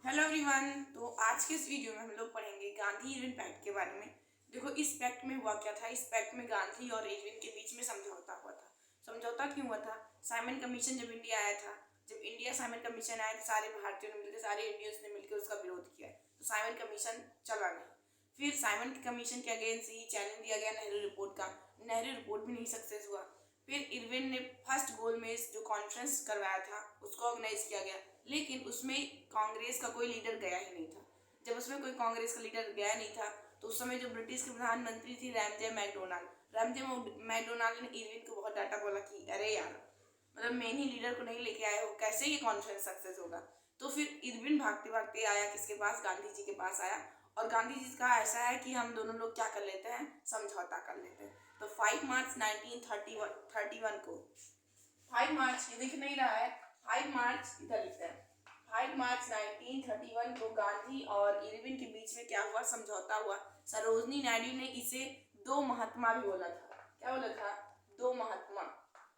Hello everyone. तो आज के इस वीडियो में हम लोग पढ़ेंगे गांधी इरविन पैक्ट के बारे में। देखो, इस पैक्ट में हुआ क्या था। इस पैक्ट में गांधी और इरविन के बीच में समझौता हुआ था। समझौता क्यों हुआ था? साइमन कमीशन जब इंडिया आया था, जब इंडिया साइमन कमीशन आया तो सारे भारतीयों ने मिलकर, सारे इंडियंस ने मिलकर उसका विरोध किया, तो साइमन कमीशन चला नहीं। फिर साइमन कमीशन के अगेंस्ट ही चैलेंज दिया गया नेहरू रिपोर्ट का। नेहरू रिपोर्ट भी नहीं सक्सेस हुआ। फिर इरविन ने फर्स्ट गोलमेज जो कॉन्फ्रेंस करवाया था उसको ऑर्गेनाइज किया गया, लेकिन उसमें कांग्रेस का कोई लीडर गया ही नहीं था। जब उसमें कोई कांग्रेस का लीडर गया नहीं था तो उस समय जो ब्रिटिश के प्रधानमंत्री थी रैमजे मैकडोनाल्ड, रैमजे मैकडोनाल्ड ने इरविन को बहुत डांटा, बोला कि अरे यार, मतलब मेन ही लीडर को नहीं लेके आए हो, कैसे ये कॉन्फ्रेंस सक्सेस होगा। तो फिर इरविन भागते भागते आया किसके पास? गांधी जी के पास आया। और गांधी जी का ऐसा है कि हम दोनों लोग क्या कर लेते हैं, समझौता कर लेते हैं। तो 5 मार्च 1931 को, 5 मार्च ये दिख नहीं रहा है, 5 मार्च इधर लिखते हैं, 5 मार्च 1931 को गांधी और इरविन के बीच में क्या हुआ? समझौता हुआ। सरोजनी नायडू ने इसे दो महात्मा भी बोला था। क्या बोला था? दो महात्मा,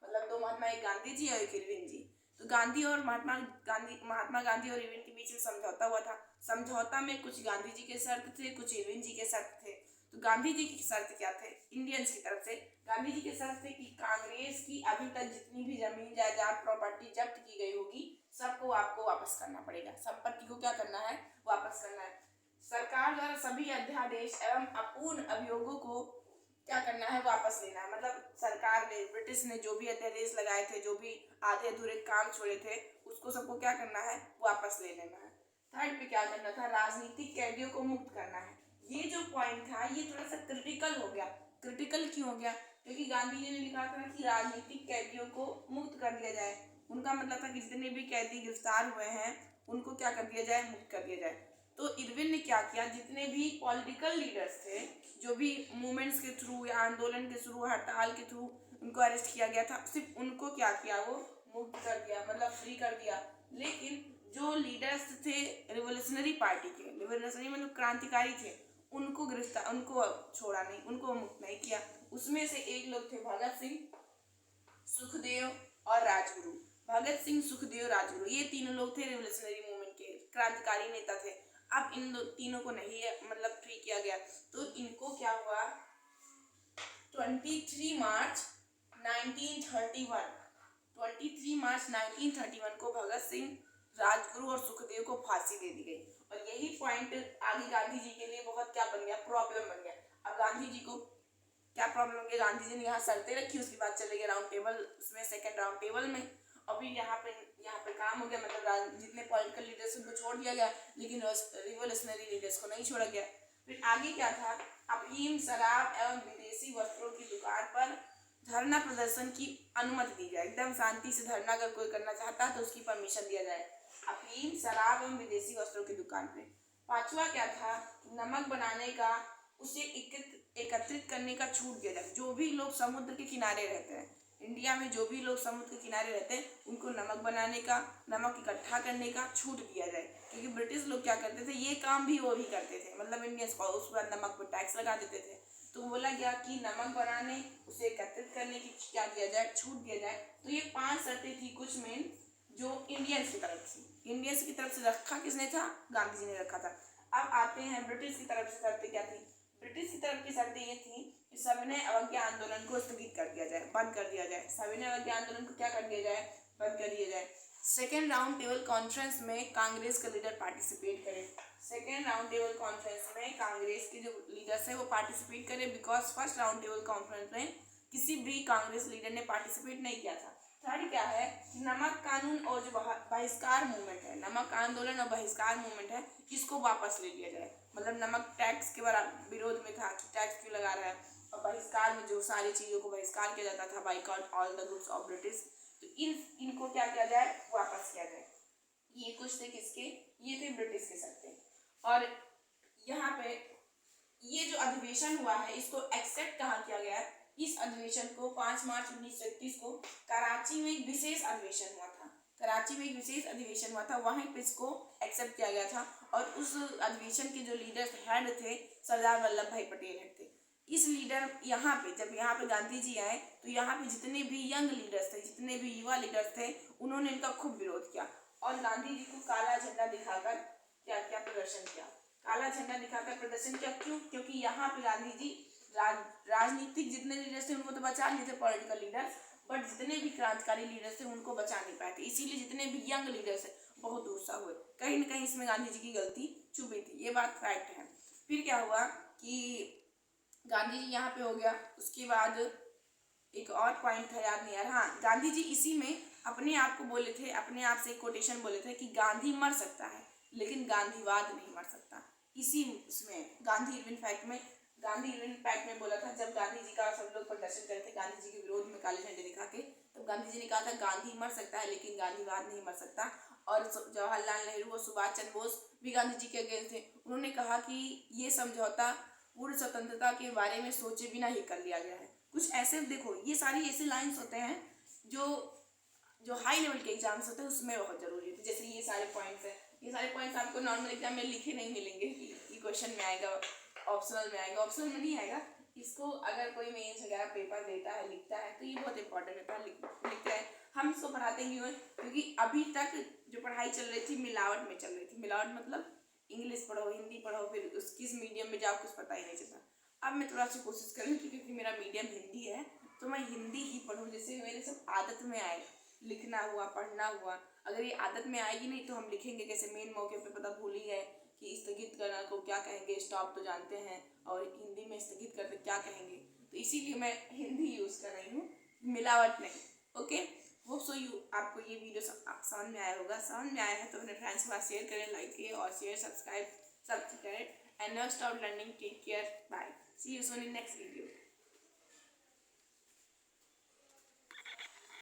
मतलब दो महात्मा, एक गांधी जी और एक इरविन जी। तो महात्मा गांधी और इरविन के बीच में समझौता हुआ था। समझौता में कुछ गांधी जी के शर्त थे, कुछ इरविन जी के शर्त थे। तो गांधी जी की शर्त क्या थे? इंडियंस की तरफ से गांधी जी के शर्त थे कि कांग्रेस की अभी तक जितनी भी जमीन जायदाद प्रॉपर्टी जब्त की गई होगी सबको आपको वापस करना पड़ेगा। संपत्ति को क्या करना है? वापस करना है। सरकार द्वारा सभी अध्यादेश एवं अपूर्ण अभियोगों को क्या करना है? वापस लेना है। मतलब सरकार ने, ब्रिटिश ने जो भी अध्यादेश लगाए थे, जो भी आधे अधूरे काम छोड़े थे, उसको सबको क्या करना है? वापस ले लेना है। थर्ड पे क्या करना था? राजनीतिक कैदियों को मुक्त करना है। ये जो पॉइंट था ये थोड़ा सा क्रिटिकल हो गया। क्रिटिकल क्यों हो गया? क्योंकि गांधी जी ने लिखा था कि राजनीतिक कैदियों को मुक्त कर दिया जाए। उनका मतलब था कि जितने भी कैदी गिरफ्तार हुए हैं उनको क्या कर दिया जाए? मुक्त कर दिया जाए। तो इरविन ने क्या किया? जितने भी पॉलिटिकल लीडर्स थे, जो भी मूवमेंट्स के थ्रू या आंदोलन के थ्रू, हड़ताल के थ्रू उनको अरेस्ट किया गया था, सिर्फ उनको क्या किया? वो मुक्त कर दिया, मतलब फ्री कर दिया। लेकिन जो लीडर्स थे रिवोल्यूशनरी पार्टी के, रिवोल्यूशनरी मतलब क्रांतिकारी थे, उनको छोड़ा नहीं, उनको मुक्त नहीं किया। उसमें से एक लोग थे भगत सिंह, सुखदेव और राजगुरु। भगत सिंह, सुखदेव, राजगुरु, ये तीनों लोग थे रिवोल्यूशनरी मूवमेंट के क्रांतिकारी नेता थे। अब इन तीनों को नहीं मतलब फ्री किया गया, तो इनको क्या हुआ? 23 मार्च 1931, 23 मार्च 1931 को भगत सिंह, राजगुरु और सुखदेव को फांसी दे दी गई। और यही पॉइंट आगे गांधी जी के लिए बहुत क्या बन गया? प्रॉब्लम बन गया। अब गांधी जी को क्या प्रॉब्लम हो गया? गांधी जी ने यहाँ शर्तें रखी, उसके बाद चले गए राउंड टेबल, उसमें सेकंड राउंड टेबल में। अभी यहाँ पे काम हो गया, मतलब जितने पॉलिटिकल लीडर्स उनको छोड़ दिया गया, लेकिन रिवोल्यूशनरी लीडर्स को नहीं छोड़ा गया। फिर आगे क्या था? अफीम, शराब एवं विदेशी वस्त्रों की दुकान पर धरना प्रदर्शन की अनुमति दी जाए। एकदम शांति से धरना अगर कोई करना चाहता है तो उसकी परमिशन दिया जाए। अफीम, शराब एवं विदेशी वस्त्रों की दुकान पे। पांचवा क्या था? नमक बनाने का, उसे एकत्रित करने का छूट दिया जाए। जो भी लोग समुद्र के किनारे रहते हैं, इंडिया में जो भी लोग समुद्र के किनारे रहते हैं, उनको नमक बनाने का, नमक इकट्ठा करने का छूट दिया जाए। क्योंकि ब्रिटिश लोग क्या करते थे? ये काम भी वो भी करते थे, मतलब इंडियंस को, उस पर नमक पर टैक्स लगा देते थे। तो बोला गया कि नमक बनाने, उसे एकत्रित करने की क्या दिया जाए? छूट दिया जाए। तो ये 5 शर्तें थी कुछ मेन, जो इंडियंस की तरफ से, इंडियंस की तरफ से रखा किसने था? गांधी जी ने रखा था। अब आते हैं ब्रिटिश की तरफ से शर्तें क्या थी। ब्रिटिश की तरफ की शर्तें ये थी कि सविनय अवज्ञा आंदोलन को स्थगित कर दिया जाए, बंद कर दिया जाए। सविनय अवज्ञा आंदोलन को क्या कर दिया जाए? बंद कर दिया जाए। सेकेंड राउंड टेबल कॉन्फ्रेंस में कांग्रेस का लीडर पार्टिसिपेट करे। सेकेंड राउंड टेबल कॉन्फ्रेंस में कांग्रेस के जो लीडर्स है वो पार्टिसिपेट करे, because first round table conference में किसी भी कांग्रेस लीडर ने पार्टिसिपेट नहीं किया था। थर्ड क्या है? नमक कानून और जो बहिष्कार मूवमेंट है, नमक आंदोलन और बहिष्कार मूवमेंट है, इसको वापस ले लिया जाए। मतलब नमक टैक्स के विरोध में था कि टैक्स क्यों लगा रहा है, और बहिष्कार में जो सारी चीज़ों को बहिष्कार किया जाता था, boycott all the goods of British, तो इनको क्या किया जाए? वापस किया जाए। ये कुछ थे किसके? ये थे ब्रिटिश के शर्तें। और यहाँ पे ये जो अधिवेशन हुआ है इसको एक्सेप्ट कहाँ किया गया है? इस अधिवेशन को 5 मार्च 1931 को कराची में एक विशेष अधिवेशन हुआ था। कराची में एक विशेष अधिवेशन हुआ था, वहीं पे इसको एक्सेप्ट किया गया था। और उस अधिवेशन के जो लीडर हेड थे, सरदार वल्लभ भाई पटेल हेड थे। इस लीडर यहाँ पे, जब यहाँ पे गांधी जी आए तो यहाँ पे जितने भी यंग लीडर्स थे, जितने भी युवा लीडर्स थे, उन्होंने इनका खूब विरोध किया और गांधी जी को काला झंडा दिखाकर क्या क्या प्रदर्शन किया, काला झंडा दिखाकर प्रदर्शन किया। क्यों? क्योंकि यहाँ पे गांधी जी राजनीतिक जितने लीडर्स थे उनको तो बचा नहीं थे, पॉलिटिकल लीडर्स, बट जितने भी क्रांतिकारी लीडर्स थे उनको बचा नहीं पाए थे। इसीलिए जितने भी यंग लीडर्स है बहुत गुस्सा हुए। कहीं ना कहीं इसमें गांधी जी की गलती छुपी थी, ये बात फैक्ट है। फिर क्या हुआ कि गांधी जी यहाँ पे हो गया। उसके बाद एक और पॉइंट था, याद नहीं आ रहा। हाँ, गांधी जी इसी में अपने आप को बोले थे, अपने आप से एक कोटेशन बोले थे कि गांधी मर सकता है लेकिन गांधीवाद नहीं मर सकता। इसी उसमें गांधी इरविन फैक्ट में, गांधी इरविन फैक्ट में बोला था, जब गांधी जी का सब लोग प्रदर्शन करे थे गांधी जी के विरोध में काले झंडे दिखा के, तब गांधी जी ने कहा था गांधी मर सकता है लेकिन गांधीवाद नहीं मर सकता। और जवाहरलाल नेहरू और सुभाष चंद्र बोस भी गांधी जी के अगेंस्ट थे। उन्होंने कहा कि ये समझौता पूर्ण स्वतंत्रता के बारे में सोचे बिना ही कर लिया गया है। कुछ ऐसे देखो, ये सारी ऐसे लाइंस होते हैं जो जो हाई लेवल के एग्जाम्स होते हैं उसमें बहुत जरूरी होती है। जैसे ये सारे पॉइंट्स हैं, ये सारे पॉइंट्स आपको नॉर्मल एग्जाम में लिखे नहीं मिलेंगे कि क्वेश्चन में आएगा, ऑप्शनल में आएगा, ऑप्शनल में नहीं आएगा। इसको अगर कोई मेंस वगैरह पेपर देता है, लिखता है, तो ये बहुत इंपॉर्टेंट होता है। लिखते हैं हम इसको पढ़ाते क्यों हैं? क्योंकि अभी तक जो पढ़ाई चल रही थी मिलावट में चल रही थी। मिलावट मतलब इंग्लिश पढ़ो, हिंदी पढ़ो, फिर उस किस मीडियम में जाओ कुछ पता ही नहीं चलता। अब मैं थोड़ा सा कोशिश कर रही हूँ क्योंकि मेरा मीडियम हिंदी है तो मैं हिंदी ही पढ़ूँ, जिससे मेरे सब आदत में आए। लिखना हुआ, पढ़ना हुआ, अगर ये आदत में आएगी नहीं तो हम लिखेंगे कैसे? मेन मौके पे पता भूल ही गए कि स्थगित करना को क्या कहेंगे, स्टॉप तो जानते हैं, और हिंदी में स्थगित करते क्या कहेंगे। तो इसीलिए मैं हिंदी यूज़ कर रही हूँ, मिलावट नहीं। ओके, होप सो यू आपको ये वीडियो समझ में आया होगा। समझ में आया है तो अपने फ्रेंड्स के पास शेयर करें, लाइक करें और शेयर सब्सक्राइब सब करें। And never stop learning, take care, bye, see you soon in next video.